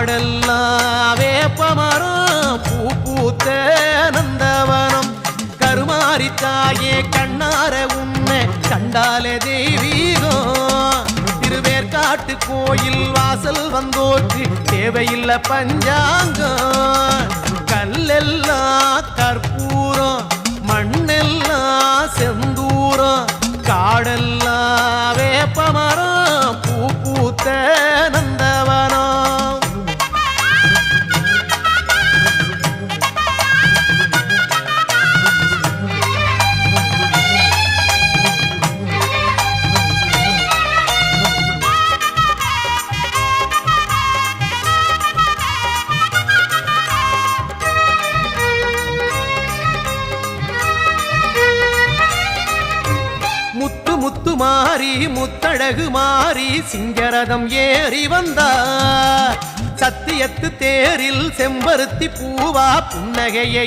காடெல்லாம் வேப்பமரம் பூ பூத்த நந்தவனம் கருமாரி தாயே கண்ணார உன்னை கண்டாலே தெய்வீகம் திருவேற்காட்டு கோயில் வாசல் வந்தோற்று தேவையில்லை பஞ்சாங்கம் கல்லெல்லாம் கற்பூரம் மண்ணெல்லாம் செந்தூரம் காடெல்லாம் வேப்பமரம் பூ பூத்த நந்தவனம் முத்து மாறி முத்தழகு மாறி சிங்கரதம் ஏறி வந்தார் சத்தியத்து தேரில் செம்பருத்தி பூவா புன்னகையை